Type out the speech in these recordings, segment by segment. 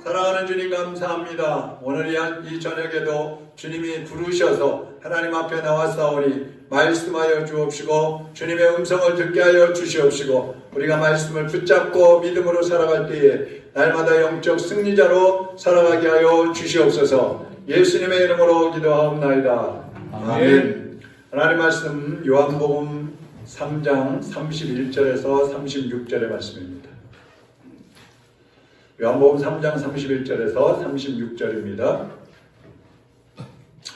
사랑하는 주님 감사합니다. 오늘 이 저녁에도 주님이 부르셔서 하나님 앞에 나왔사오니 말씀하여 주옵시고 주님의 음성을 듣게 하여 주시옵시고 우리가 말씀을 붙잡고 믿음으로 살아갈 때에 날마다 영적 승리자로 살아가게 하여 주시옵소서. 예수님의 이름으로 기도하옵나이다. 아멘. 하나님 말씀 요한복음 3장 31절에서 36절의 말씀입니다. 요한복음 3장 31절에서 36절입니다.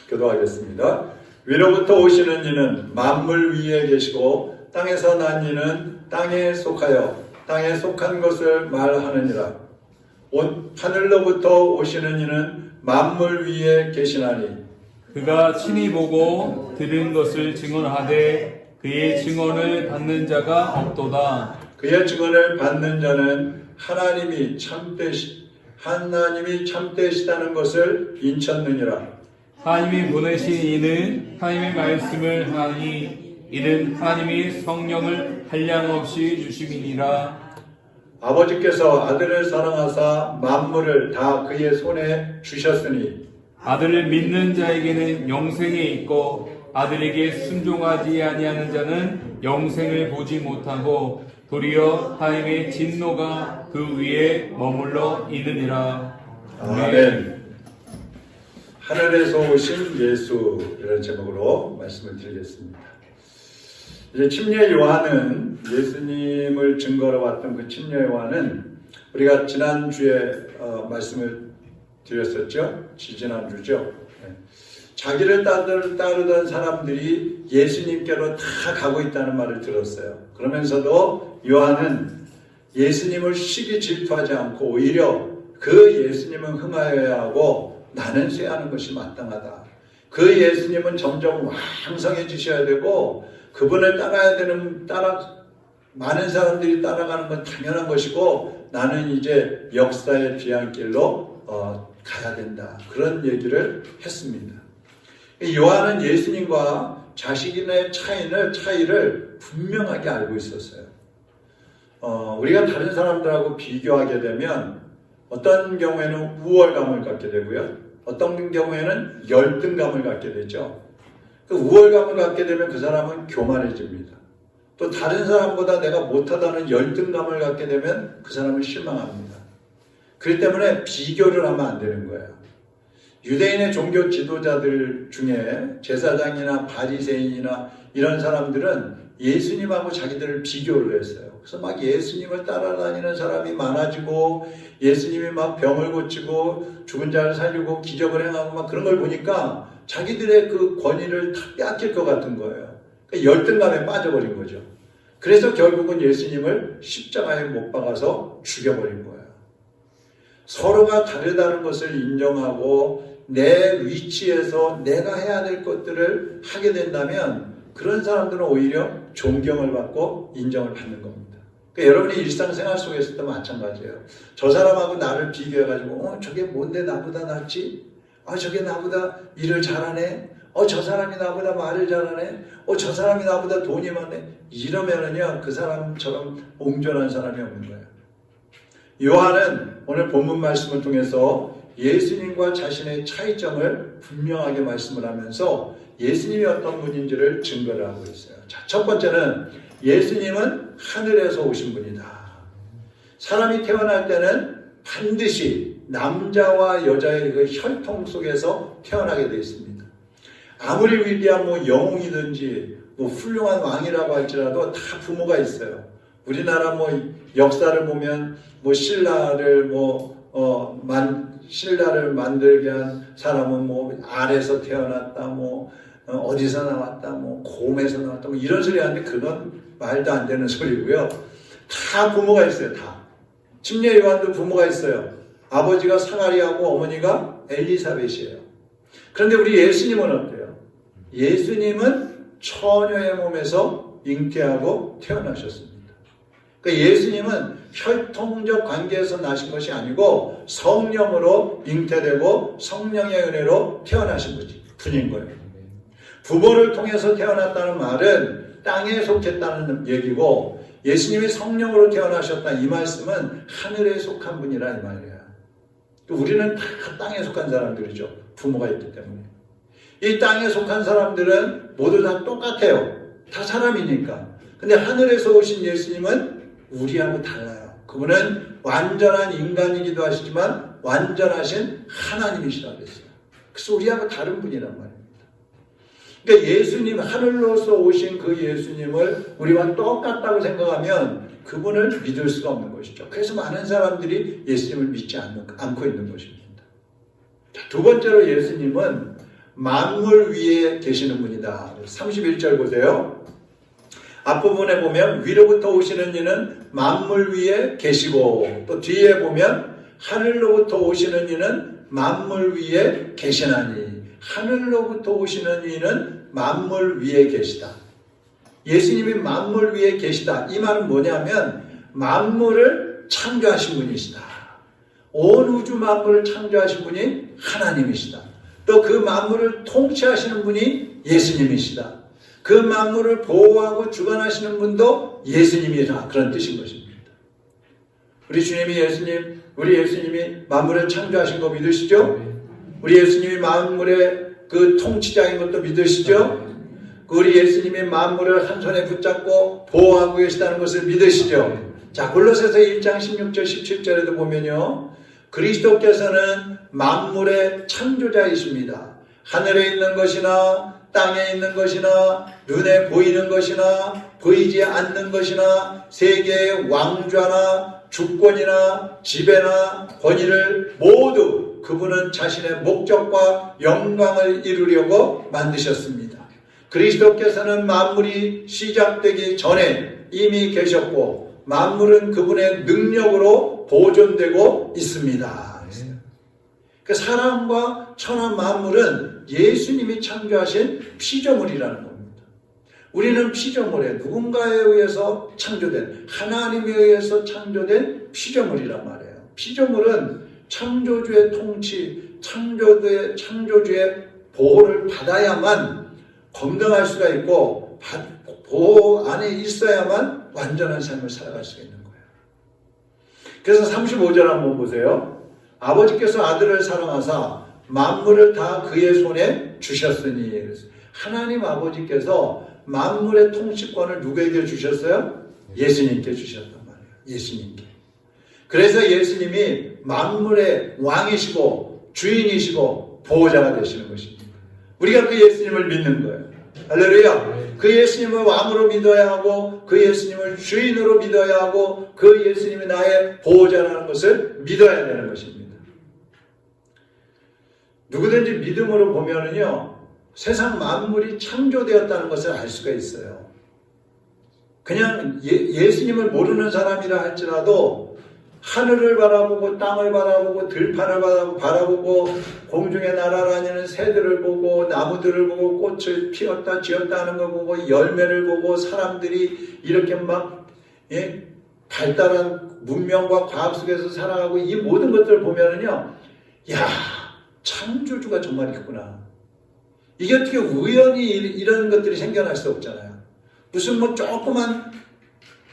교도하겠습니다. 위로부터 오시는 이는 만물 위에 계시고 땅에서 난 이는 땅에 속하여 땅에 속한 것을 말하느니라. 하늘로부터 오시는 이는 만물 위에 계시나니 그가 친히 보고 들은 것을 증언하되 그의 증언을 받는 자가 없도다. 그의 증언을 받는 자는 하나님이 참되시다는 것을 인쳤느니라. 하나님이 보내신 이는 하나님의 말씀을 하니 이는 하나님이 성령을 한량없이 주심이니라. 아버지께서 아들을 사랑하사 만물을 다 그의 손에 주셨으니 아들을 믿는 자에게는 영생이 있고 아들에게 순종하지 아니하는 자는 영생을 보지 못하고 도리어 하나님의 진노가 그 위에 머물러 있느니라. 아멘. 하늘에서 오신 예수, 이런 제목으로 말씀을 드리겠습니다. 이제 침례 요한은 예수님을 증거로 왔던 그 침례 요한은 우리가 지난주에 말씀을 드렸었죠. 지지난주죠. 자기를 따르던 사람들이 예수님께로 다 가고 있다는 말을 들었어요. 그러면서도 요한은 예수님을 시기 질투하지 않고 오히려 그 예수님은 흥하여야 하고 나는 쇠하는 것이 마땅하다. 그 예수님은 점점 왕성해지셔야 되고 그분을 따라야 되는 많은 사람들이 따라가는 건 당연한 것이고 나는 이제 역사의 뒤안길로 가야 된다. 그런 얘기를 했습니다. 요한은 예수님과 자신의 차이를 분명하게 알고 있었어요. 우리가 다른 사람들하고 비교하게 되면 어떤 경우에는 우월감을 갖게 되고요. 어떤 경우에는 열등감을 갖게 되죠. 그 우월감을 갖게 되면 그 사람은 교만해집니다. 또 다른 사람보다 내가 못하다는 열등감을 갖게 되면 그 사람은 실망합니다. 그렇기 때문에 비교를 하면 안 되는 거예요. 유대인의 종교 지도자들 중에 제사장이나 바리새인이나 이런 사람들은 예수님하고 자기들을 비교를 했어요. 그래서 막 예수님을 따라다니는 사람이 많아지고 예수님이 막 병을 고치고 죽은 자를 살리고 기적을 행하고 막 그런 걸 보니까 자기들의 그 권위를 다 빼앗길 것 같은 거예요. 그러니까 열등감에 빠져버린 거죠. 그래서 결국은 예수님을 십자가에 못 박아서 죽여버린 거예요. 서로가 다르다는 것을 인정하고 내 위치에서 내가 해야 될 것들을 하게 된다면 그런 사람들은 오히려 존경을 받고 인정을 받는 겁니다. 그러니까 여러분이 일상생활 속에서도 마찬가지예요. 저 사람하고 나를 비교해가지고 저게 뭔데 나보다 낫지? 저게 나보다 일을 잘하네? 저 사람이 나보다 말을 잘하네? 저 사람이 나보다 돈이 많네? 이러면은요 그 사람처럼 온전한 사람이 없는 거예요. 요한은 오늘 본문 말씀을 통해서 예수님과 자신의 차이점을 분명하게 말씀을 하면서 예수님이 어떤 분인지를 증거를 하고 있어요. 자, 첫 번째는 예수님은 하늘에서 오신 분이다. 사람이 태어날 때는 반드시 남자와 여자의 그 혈통 속에서 태어나게 되어 있습니다. 아무리 위대한 영웅이든지 훌륭한 왕이라고 할지라도 다 부모가 있어요. 우리나라 역사를 보면 신라를 만들게 한 사람은 알에서 태어났다, 어디서 나왔다, 곰에서 나왔다, 이런 소리 하는데 그건 말도 안 되는 소리고요. 다 부모가 있어요, 다. 침례 요한도 부모가 있어요. 아버지가 사가리아고 어머니가 엘리사벳이에요. 그런데 우리 예수님은 어때요? 예수님은 처녀의 몸에서 잉태하고 태어나셨습니다. 그러니까 예수님은 혈통적 관계에서 나신 것이 아니고 성령으로 잉태되고 성령의 은혜로 태어나신 분인 거예요. 부모를 통해서 태어났다는 말은 땅에 속했다는 얘기고 예수님이 성령으로 태어나셨다 이 말씀은 하늘에 속한 분이라 이 말이에요. 우리는 다 땅에 속한 사람들이죠. 부모가 있기 때문에. 이 땅에 속한 사람들은 모두 다 똑같아요. 다 사람이니까. 근데 하늘에서 오신 예수님은 우리하고 달라요. 그분은 완전한 인간이기도 하시지만 완전하신 하나님이시라고 했어요. 그래서 우리하고 다른 분이란 말입니다. 그러니까 예수님, 하늘로서 오신 그 예수님을 우리와 똑같다고 생각하면 그분을 믿을 수가 없는 것이죠. 그래서 많은 사람들이 예수님을 믿지 않고 있는 것입니다. 두 번째로 예수님은 만물 위에 계시는 분이다. 31절 보세요. 앞부분에 보면 위로부터 오시는 이는 만물 위에 계시고, 또 뒤에 보면 하늘로부터 오시는 이는 만물 위에 계시나니, 하늘로부터 오시는 이는 만물 위에 계시다. 예수님이 만물 위에 계시다. 이 말은 뭐냐면 만물을 창조하신 분이시다. 온 우주 만물을 창조하신 분이 하나님이시다. 또 그 만물을 통치하시는 분이 예수님이시다. 그 만물을 보호하고 주관하시는 분도 예수님이라, 그런 뜻인 것입니다. 우리 예수님이 만물을 창조하신 거 믿으시죠? 우리 예수님이 만물의 그 통치자인 것도 믿으시죠? 우리 예수님이 만물을 한 손에 붙잡고 보호하고 계시다는 것을 믿으시죠? 자, 골로새서 1장 16절 17절에도 보면요, 그리스도께서는 만물의 창조자이십니다. 하늘에 있는 것이나 땅에 있는 것이나 눈에 보이는 것이나 보이지 않는 것이나 세계의 왕좌나 주권이나 지배나 권위를 모두 그분은 자신의 목적과 영광을 이루려고 만드셨습니다. 그리스도께서는 만물이 시작되기 전에 이미 계셨고 만물은 그분의 능력으로 보존되고 있습니다. 그 사람과 천하 만물은 예수님이 창조하신 피조물이라는 겁니다. 우리는 피조물에 누군가에 의해서 창조된, 하나님에 의해서 창조된 피조물이란 말이에요. 피조물은 창조주의 통치, 창조주의 보호를 받아야만 건강할 수가 있고 보호 안에 있어야만 완전한 삶을 살아갈 수가 있는 거예요. 그래서 35절 한번 보세요. 아버지께서 아들을 사랑하사 만물을 다 그의 손에 주셨으니, 그래서 하나님 아버지께서 만물의 통치권을 누구에게 주셨어요? 예수님께 주셨단 말이에요. 예수님께. 그래서 예수님이 만물의 왕이시고 주인이시고 보호자가 되시는 것입니다. 우리가 그 예수님을 믿는 거예요. 할렐루야. 그 예수님을 왕으로 믿어야 하고 그 예수님을 주인으로 믿어야 하고 그 예수님이 나의 보호자라는 것을 믿어야 되는 것입니다. 누구든지 믿음으로 보면은요, 세상 만물이 창조되었다는 것을 알 수가 있어요. 그냥 예수님을 모르는 사람이라 할지라도 하늘을 바라보고 땅을 바라보고 들판을 바라보고 공중에 날아다니는 새들을 보고 나무들을 보고 꽃을 피웠다 지었다 하는 거 보고 열매를 보고 사람들이 이렇게 막 발달한 문명과 과학 속에서 살아가고 이 모든 것들을 보면은요, 야, 창조주가 정말 있구나. 이게 어떻게 우연히 이런 것들이 생겨날 수 없잖아요. 무슨 뭐 조그만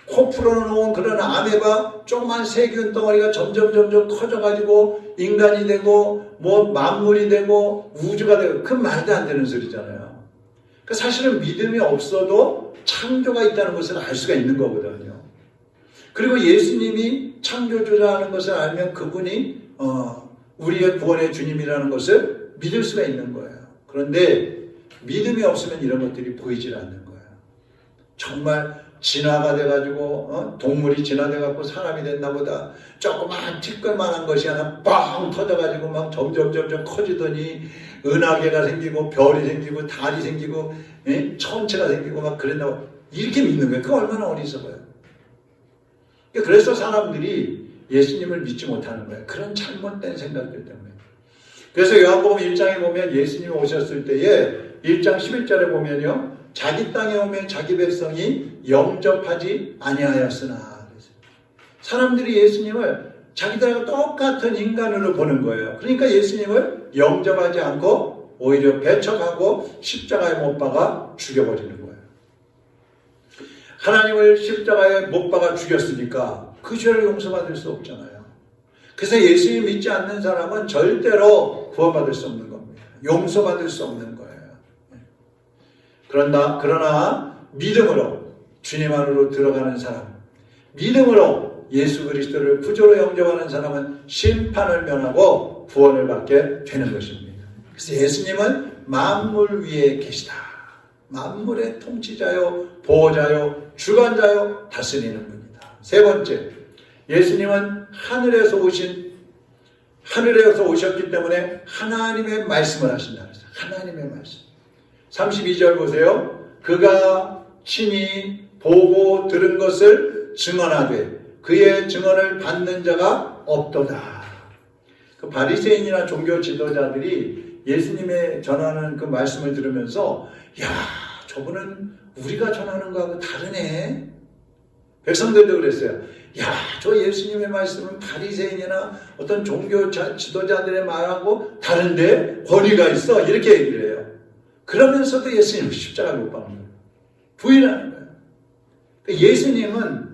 코 풀어놓은 그런 아메바 조그만 세균 덩어리가 점점 커져가지고 인간이 되고 뭐 만물이 되고 우주가 되고, 그 말도 안 되는 소리잖아요. 그 사실은 믿음이 없어도 창조가 있다는 것을 알 수가 있는 거거든요. 그리고 예수님이 창조주라는 것을 알면 그분이 우리의 구원의 주님이라는 것을 믿을 수가 있는 거예요. 그런데 믿음이 없으면 이런 것들이 보이질 않는 거예요. 정말 진화가 돼가지고 동물이 진화돼갖고 사람이 됐나 보다. 조그만 티끌만한 것이 하나 빵 터져가지고 막 점점 커지더니 은하계가 생기고 별이 생기고 달이 생기고 천체가 생기고 막 그랬나 봐. 이렇게 믿는 거예요. 그거 얼마나 어리석어요. 그래서 사람들이 예수님을 믿지 못하는 거예요. 그런 잘못된 생각들 때문에. 그래서 요한복음 1장에 보면 예수님이 오셨을 때에 1장 11절에 보면요, 자기 땅에 오면 자기 백성이 영접하지 아니하였으나, 사람들이 예수님을 자기들하고 똑같은 인간으로 보는 거예요. 그러니까 예수님을 영접하지 않고 오히려 배척하고 십자가에 못 박아 죽여버리는 거예요. 하나님을 십자가에 못 박아 죽였으니까 그 죄를 용서받을 수 없잖아요. 그래서 예수님 믿지 않는 사람은 절대로 구원받을 수 없는 겁니다. 용서받을 수 없는 거예요. 그러나 믿음으로 주님 안으로 들어가는 사람, 믿음으로 예수 그리스도를 구주로 영접하는 사람은 심판을 면하고 구원을 받게 되는 것입니다. 그래서 예수님은 만물 위에 계시다. 만물의 통치자요, 보호자요, 주관자요, 다스리는 분이다. 세 번째, 예수님은 하늘에서 오셨기 때문에 하나님의 말씀을 하신다. 하나님의 말씀. 32절 보세요. 그가 친히 보고 들은 것을 증언하되 그의 증언을 받는 자가 없도다. 그 바리새인이나 종교 지도자들이 예수님의 전하는 그 말씀을 들으면서 야, 저분은 우리가 전하는 거하고 다르네. 백성들도 그랬어요. 야, 저 예수님의 말씀은 바리새인이나 어떤 종교 지도자들의 말하고 다른데 권위가 있어. 이렇게 얘기를 해요. 그러면서도 예수님은 십자가를 못 박는 거예요. 부인하는 거예요. 예수님은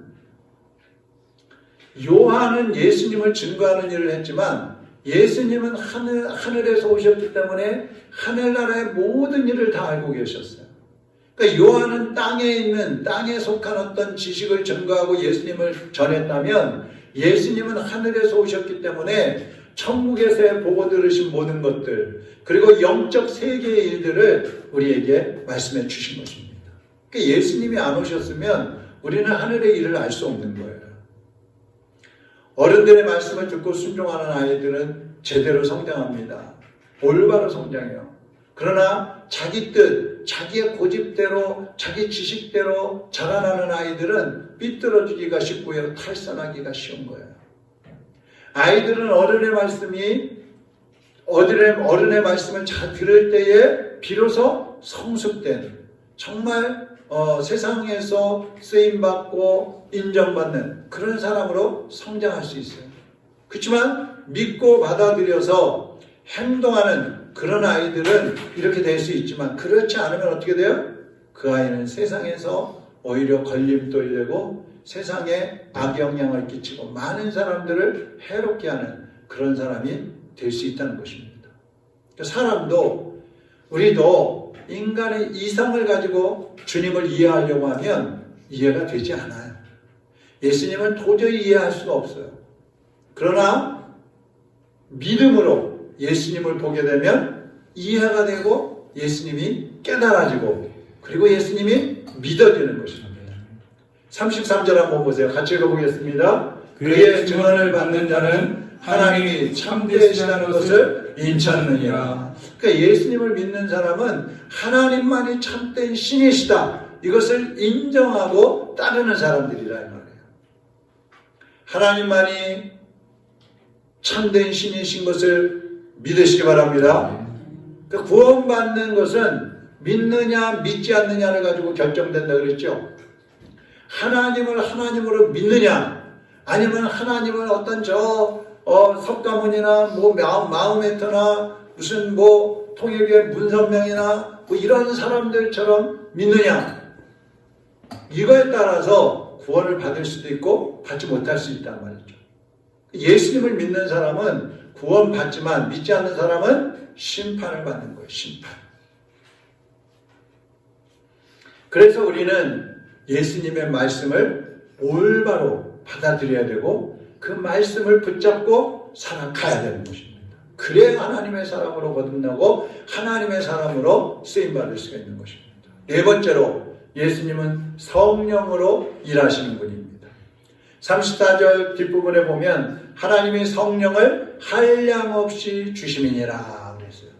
요한은 예수님을 증거하는 일을 했지만 예수님은 하늘에서 오셨기 때문에 하늘나라의 모든 일을 다 알고 계셨어요. 그러니까 요한은 땅에 속한 어떤 지식을 증거하고 예수님을 전했다면 예수님은 하늘에서 오셨기 때문에 천국에서 보고 들으신 모든 것들 그리고 영적 세계의 일들을 우리에게 말씀해 주신 것입니다. 그러니까 예수님이 안 오셨으면 우리는 하늘의 일을 알 수 없는 거예요. 어른들의 말씀을 듣고 순종하는 아이들은 제대로 성장합니다. 올바로 성장해요. 그러나 자기 뜻, 자기의 고집대로, 자기 지식대로 자라나는 아이들은 삐뚤어지기가 쉽고요. 탈선하기가 쉬운 거예요. 아이들은 어른의 말씀을 잘 들을 때에 비로소 성숙된 정말 세상에서 쓰임받고 인정받는 그런 사람으로 성장할 수 있어요. 그렇지만 믿고 받아들여서 행동하는 그런 아이들은 이렇게 될 수 있지만 그렇지 않으면 어떻게 돼요? 그 아이는 세상에서 오히려 걸림돌이 되고 세상에 악영향을 끼치고 많은 사람들을 해롭게 하는 그런 사람이 될 수 있다는 것입니다. 사람도 우리도 인간의 이성을 가지고 주님을 이해하려고 하면 이해가 되지 않아요. 예수님은 도저히 이해할 수가 없어요. 그러나 믿음으로 예수님을 보게 되면 이해가 되고 예수님이 깨달아지고 그리고 예수님이 믿어지는 것입니다. 33절 한번 보세요. 같이 읽어보겠습니다. 그의 증언을 받는 자는 하나님이 참되시다는 것을 인쳤느니라. 그러니까 예수님을 믿는 사람은 하나님만이 참된 신이시다. 이것을 인정하고 따르는 사람들이라 이 말이에요. 하나님만이 참된 신이신 것을 믿으시기 바랍니다. 그러니까 구원받는 것은 믿느냐 믿지 않느냐를 가지고 결정된다 그랬죠. 하나님을 하나님으로 믿느냐 아니면 하나님을 어떤 석가모니나 마호메트나 무슨 통일교회 문선명이나 이런 사람들처럼 믿느냐 이거에 따라서 구원을 받을 수도 있고 받지 못할 수 있단 말이죠. 예수님을 믿는 사람은 구원받지만 믿지 않는 사람은 심판을 받는 거예요. 심판. 그래서 우리는 예수님의 말씀을 올바로 받아들여야 되고 그 말씀을 붙잡고 살아가야 되는 것입니다. 그래야 하나님의 사람으로 거듭나고 하나님의 사람으로 쓰임받을 수가 있는 것입니다. 네 번째로 예수님은 성령으로 일하시는 분입니다. 34절 뒷부분에 보면 하나님이 성령을 한량없이 주심이니라 그랬어요.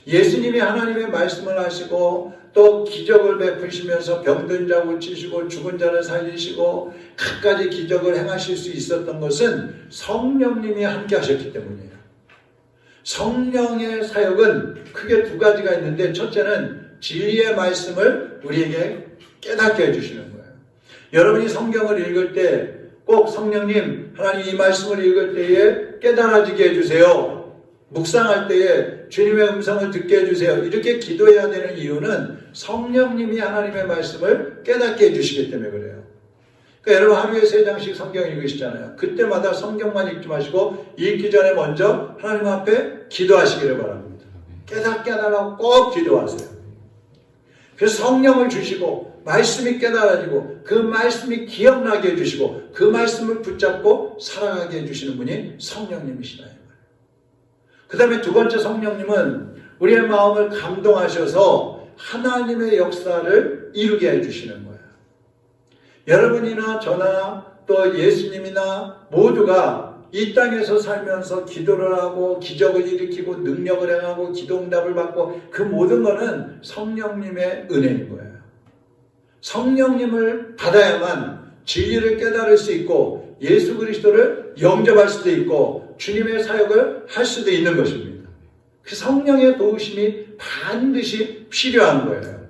예수님이 하나님의 말씀을 하시고 또 기적을 베푸시면서 병든 자 고치시고 죽은 자를 살리시고 갖가지 기적을 행하실 수 있었던 것은 성령님이 함께 하셨기 때문이에요. 성령의 사역은 크게 두 가지가 있는데 첫째는 진리의 말씀을 우리에게 깨닫게 해주시는 거예요. 여러분이 성경을 읽을 때 꼭 성령님 하나님 이 말씀을 읽을 때에 깨달아지게 해주세요. 묵상할 때에 주님의 음성을 듣게 해주세요. 이렇게 기도해야 되는 이유는 성령님이 하나님의 말씀을 깨닫게 해주시기 때문에 그래요. 그러니까 여러분 하루에 3장씩 성경 읽으시잖아요. 그때마다 성경만 읽지 마시고 읽기 전에 먼저 하나님 앞에 기도하시기를 바랍니다. 깨닫게 하라고 꼭 기도하세요. 그래서 성령을 주시고 말씀이 깨달아지고 그 말씀이 기억나게 해주시고 그 말씀을 붙잡고 살아가게 해주시는 분이 성령님이시다. 그 다음에 두 번째, 성령님은 우리의 마음을 감동하셔서 하나님의 역사를 이루게 해주시는 거예요. 여러분이나 저나 또 예수님이나 모두가 이 땅에서 살면서 기도를 하고 기적을 일으키고 능력을 행하고 기도응답을 받고 그 모든 것은 성령님의 은혜인 거예요. 성령님을 받아야만 진리를 깨달을 수 있고 예수 그리스도를 영접할 수도 있고 주님의 사역을 할 수도 있는 것입니다. 그 성령의 도우심이 반드시 필요한 거예요.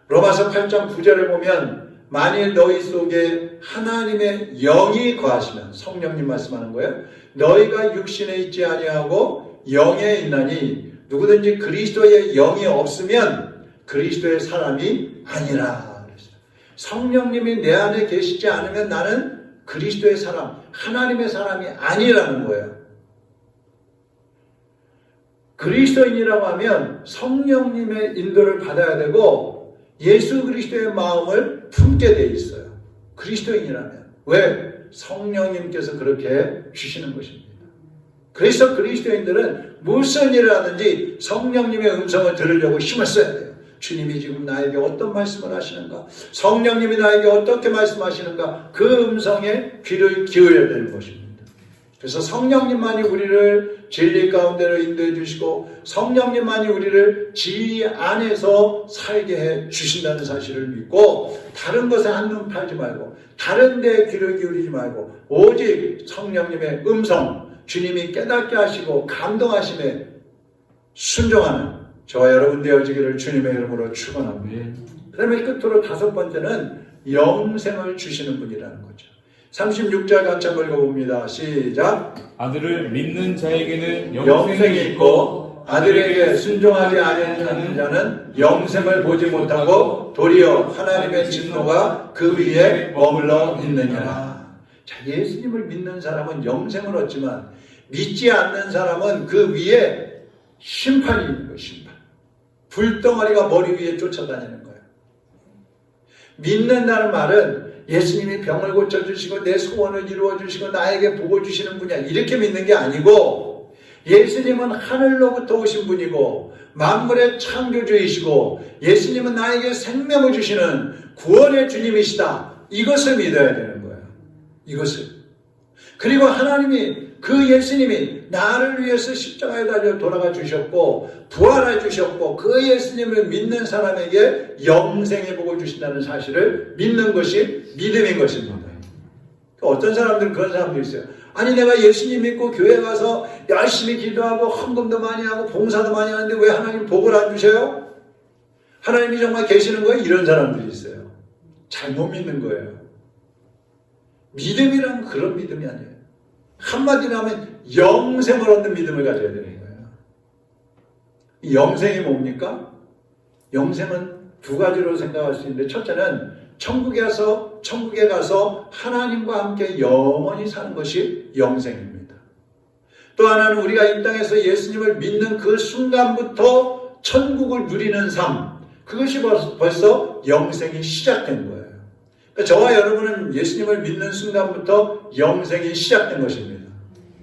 로마서 8장 9절에 보면 만일 너희 속에 하나님의 영이 거하시면, 성령님 말씀하는 거예요. 너희가 육신에 있지 아니하고 영에 있나니 누구든지 그리스도의 영이 없으면 그리스도의 사람이 아니라. 성령님이 내 안에 계시지 않으면 나는 그리스도의 사람, 하나님의 사람이 아니라는 거예요. 그리스도인이라고 하면 성령님의 인도를 받아야 되고 예수 그리스도의 마음을 품게 돼 있어요. 그리스도인이라면. 왜? 성령님께서 그렇게 주시는 것입니다. 그래서 그리스도인들은 무슨 일을 하든지 성령님의 음성을 들으려고 힘을 써야 돼요. 주님이 지금 나에게 어떤 말씀을 하시는가? 성령님이 나에게 어떻게 말씀하시는가? 그 음성에 귀를 기울여야 되는 것입니다. 그래서 성령님만이 우리를 진리 가운데로 인도해 주시고 성령님만이 우리를 진리 안에서 살게 해 주신다는 사실을 믿고 다른 것에 한눈 팔지 말고 다른 데에 귀를 기울이지 말고 오직 성령님의 음성, 주님이 깨닫게 하시고 감동하심에 순종하는 저와 여러분 되어지기를 주님의 이름으로 축원합니다. 그 다음에 끝으로 다섯 번째는 영생을 주시는 분이라는 거죠. 36절 같이 한번 읽어봅니다. 시작. 아들을 믿는 자에게는 영생이 있고 아들에게 순종하지 아니하는 자는 영생을 보지 못하고 도리어 하나님의 진노가 그 위에 머물러 있느니라. 자, 예수님을 믿는 사람은 영생을 얻지만 믿지 않는 사람은 그 위에 심판이 있는 거예요. 심판. 불덩어리가 머리 위에 쫓아다니는 거예요. 믿는다는 말은 예수님이 병을 고쳐주시고 내 소원을 이루어주시고 나에게 복을 주시는 분이야 이렇게 믿는 게 아니고 예수님은 하늘로부터 오신 분이고 만물의 창조주이시고 예수님은 나에게 생명을 주시는 구원의 주님이시다. 이것을 믿어야 되는 거예요. 이것을. 그리고 하나님이 그 예수님이 나를 위해서 십자가에 달려 돌아가 주셨고 부활해 주셨고 그 예수님을 믿는 사람에게 영생의 복을 주신다는 사실을 믿는 것이 믿음인 것입니다. 어떤 사람들은 그런 사람도 있어요. 아니 내가 예수님 믿고 교회 가서 열심히 기도하고 헌금도 많이 하고 봉사도 많이 하는데 왜 하나님 복을 안 주셔요? 하나님이 정말 계시는 거예요? 이런 사람들이 있어요. 잘못 믿는 거예요. 믿음이란 그런 믿음이 아니에요. 한마디로 하면 영생을 얻는 믿음을 가져야 되는 거예요. 이 영생이 뭡니까? 영생은 두 가지로 생각할 수 있는데 첫째는 천국에 가서 하나님과 함께 영원히 사는 것이 영생입니다. 또 하나는 우리가 이 땅에서 예수님을 믿는 그 순간부터 천국을 누리는 삶, 그것이 벌써 영생이 시작된 거예요. 저와 여러분은 예수님을 믿는 순간부터 영생이 시작된 것입니다.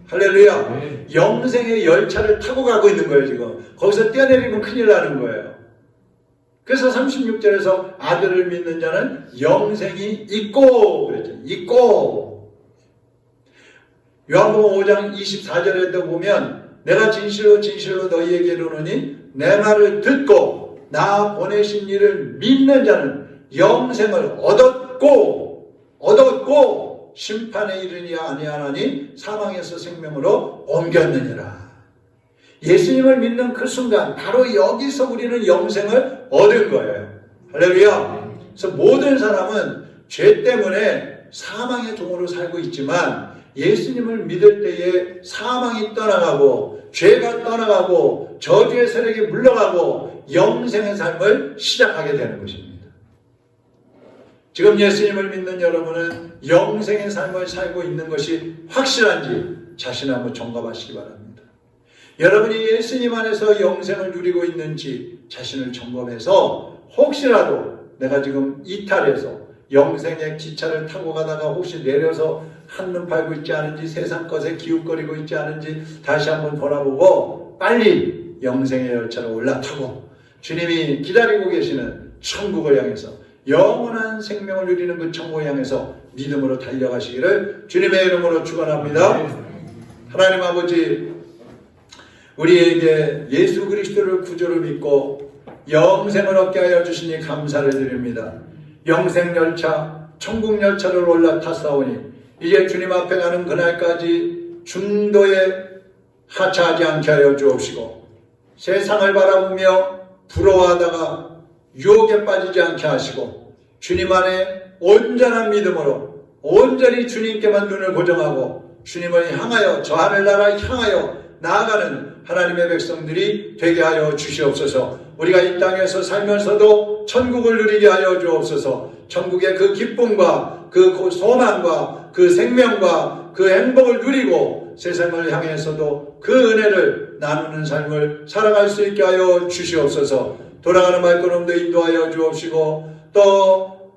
할렐루야. 네. 영생의 열차를 타고 가고 있는 거예요. 지금 거기서 뛰어내리면 큰일 나는 거예요. 그래서 36절에서 아들을 믿는 자는 영생이 있고 그랬죠. 있고. 요한복음 5장 24절에도 보면 내가 진실로 진실로 너희에게 이르노니 내 말을 듣고 나 보내신 이를 믿는 자는 영생을 얻었고 심판에 이르니 아니하나니 사망에서 생명으로 옮겼느니라. 예수님을 믿는 그 순간 바로 여기서 우리는 영생을 얻은 거예요. 할렐루야. 그래서 모든 사람은 죄 때문에 사망의 종으로 살고 있지만 예수님을 믿을 때에 사망이 떠나가고 죄가 떠나가고 저주의 세력이 물러가고 영생의 삶을 시작하게 되는 것입니다. 지금 예수님을 믿는 여러분은 영생의 삶을 살고 있는 것이 확실한지 자신을 한번 점검하시기 바랍니다. 여러분이 예수님 안에서 영생을 누리고 있는지 자신을 점검해서 혹시라도 내가 지금 이탈해서 영생의 기차를 타고 가다가 혹시 내려서 한눈 팔고 있지 않은지 세상 것에 기웃거리고 있지 않은지 다시 한번 돌아보고 빨리 영생의 열차로 올라타고 주님이 기다리고 계시는 천국을 향해서 영원한 생명을 누리는 그 천국을 향해서 믿음으로 달려가시기를 주님의 이름으로 축원합니다. 하나님 아버지, 우리에게 예수 그리스도를 구주로 믿고 영생을 얻게 하여 주시니 감사를 드립니다. 영생 열차, 천국 열차를 올라탔사오니 이제 주님 앞에 가는 그날까지 중도에 하차하지 않게 하여 주옵시고 세상을 바라보며 부러워하다가 유혹에 빠지지 않게 하시고 주님 안에 온전한 믿음으로 온전히 주님께만 눈을 고정하고 주님을 향하여 저 하늘나라 향하여 나아가는 하나님의 백성들이 되게 하여 주시옵소서. 우리가 이 땅에서 살면서도 천국을 누리게 하여 주옵소서. 천국의 그 기쁨과 그 소망과 그 생명과 그 행복을 누리고 세상을 향해서도 그 은혜를 나누는 삶을 살아갈 수 있게 하여 주시옵소서. 돌아가는 말걸음도 인도하여 주옵시고 또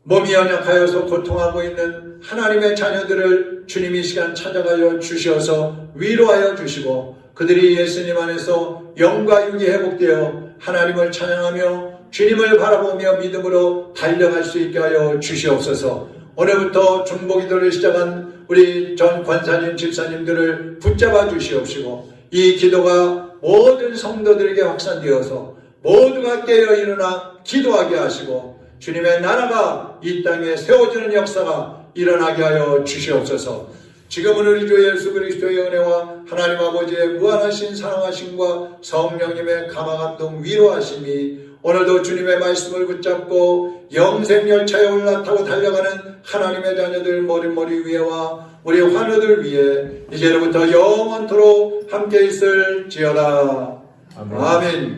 몸이 연약하여서 고통하고 있는 하나님의 자녀들을 주님 이 시간 찾아가여 주셔서 위로하여 주시고 그들이 예수님 안에서 영과 육이 회복되어 하나님을 찬양하며 주님을 바라보며 믿음으로 달려갈 수 있게 하여 주시옵소서. 오늘부터 중보기도를 시작한 우리 전 권사님 집사님들을 붙잡아 주시옵시고 이 기도가 모든 성도들에게 확산되어서 모두가 깨어 일어나 기도하게 하시고 주님의 나라가 이 땅에 세워지는 역사가 일어나게 하여 주시옵소서. 지금은 우리 주 예수 그리스도의 은혜와 하나님 아버지의 무한하신 사랑하심과 성령님의 감화감동 위로하심이 오늘도 주님의 말씀을 붙잡고 영생 열차에 올라타고 달려가는 하나님의 자녀들 머리 위에와 우리 환우들 위에 이제로부터 영원토록 함께 있을지어다. 아멘.